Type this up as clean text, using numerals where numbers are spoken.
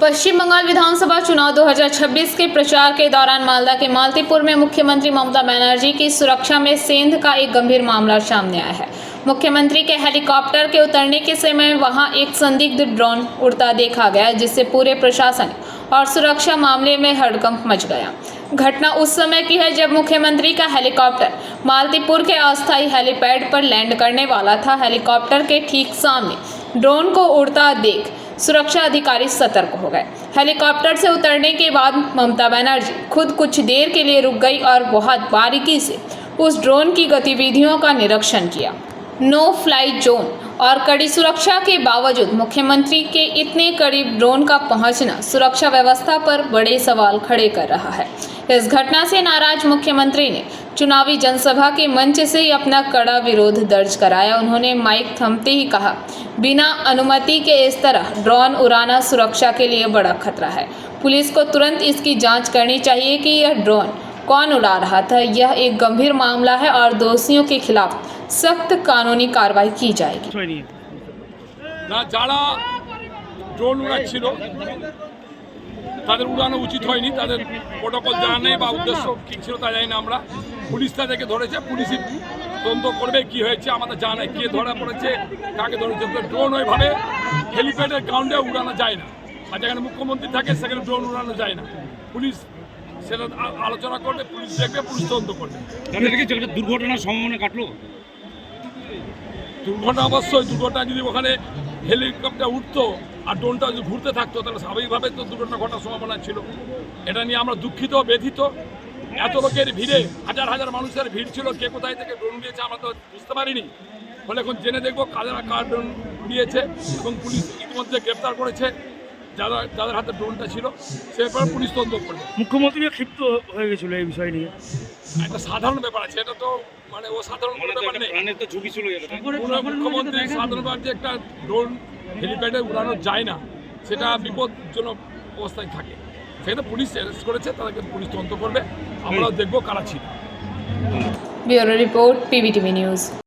पश्चिम बंगाल विधानसभा चुनाव 2026 के प्रचार के दौरान मालदा के मालतीपुर में मुख्यमंत्री ममता बनर्जी की सुरक्षा में सेंध का एक गंभीर मामला सामने आया है। मुख्यमंत्री के हेलीकॉप्टर के उतरने के समय वहां एक संदिग्ध ड्रोन उड़ता देखा गया, जिससे पूरे प्रशासन और सुरक्षा मामले में हड़कंप मच गया। घटना उस समय की है जब मुख्यमंत्री का हेलीकॉप्टर मालतीपुर के अस्थायी हेलीपैड पर लैंड करने वाला था। हेलीकॉप्टर के ठीक सामने ड्रोन को उड़ता देख सुरक्षा अधिकारी सतर्क हो गए। हेलीकॉप्टर से उतरने के बाद ममता बनर्जी खुद कुछ देर के लिए रुक गई और बहुत बारीकी से उस ड्रोन की गतिविधियों का निरीक्षण किया। नो फ्लाई जोन और कड़ी सुरक्षा के बावजूद मुख्यमंत्री के इतने करीब ड्रोन का पहुंचना सुरक्षा व्यवस्था पर बड़े सवाल खड़े कर रहा है। इस घटना से नाराज मुख्यमंत्री ने चुनावी जनसभा के मंच से ही अपना कड़ा विरोध दर्ज कराया। उन्होंने माइक थमते ही कहा, बिना अनुमति के इस तरह ड्रोन उड़ाना सुरक्षा के लिए बड़ा खतरा है। पुलिस को तुरंत इसकी जांच करनी चाहिए कि यह ड्रोन कौन उड़ा रहा था। यह एक गंभीर मामला है और दोषियों के खिलाफ सख्त कानूनी कार्रवाई की जाएगी। না যারা ড্রোন উড়াচ্ছিল তাদের উড়ানো উচিত হয়নি, তাদের প্রোটোকল জানা নেই বা উদ্দেশ্য কী ছিল তা জানি না। আমরা পুলিশ তাদেরকে ধরেছে, পুলিশই তদন্ত করবে কি হয়েছে, আমাদের জানা নেই কে ধরা পড়েছে, কাকে ধরেছে। ড্রোন ওইভাবে হেলিপ্যাডের গ্রাউন্ডে উড়ানো যায় না, আর যেখানে মুখ্যমন্ত্রী থাকে সেখানে ড্রোন উড়ানো যায় না। পুলিশ সেটা আলোচনা করবে, পুলিশ দেখবে, পুলিশ তদন্ত করবে। দুর্ঘটনার সম্ভাবনা কাটলো। দুর্ঘটনা অবশ্যই, দুর্ঘটনা যদি ওখানে হেলিকপ্টার উঠতো আর ড্রোনটা যদি ঘুরতে থাকতো তাহলে স্বাভাবিকভাবে তো দুর্ঘটনা ঘটার সম্ভাবনা ছিল। এটা নিয়ে আমরা দুঃখিত, ব্যথিত। এত লোকের ভিড়ে, হাজার হাজার মানুষের ভিড় ছিল, কে কোথায় থেকে ড্রোন উড়িয়েছে আমরা তো বুঝতে পারিনি। ফলে এখন জেনে দেখবো কার ড্রোন উড়িয়েছে, এবং পুলিশ ইতিমধ্যে গ্রেপ্তার করেছে যাদের হাতে ড্রোনটা ছিল। সেরপর পুলিশ তদন্ত করবে। মুখ্যমন্ত্রী ক্ষিপ্ত হয়ে গেছিল এই বিষয় নিয়ে। একটা সাধারণ ব্যাপার আছে, এটা তো মানে ও সাধারণ কোনো ব্যাপার নেই। প্রাণের তো ঝুঁকি ছিল। মুখ্যমন্ত্রী সাধারণভাবে যে একটা ড্রোন হেলিপ্যাডে উড়ানো যায় না, সেটা বিপজ্জনক অবস্থায় থাকে। সেখানে পুলিশ অ্যারেস্ট করেছে, তাদেরকে পুলিশ তদন্ত করবে। আমরাও দেখবো কারা ছিল। Bureau report, PBTV news.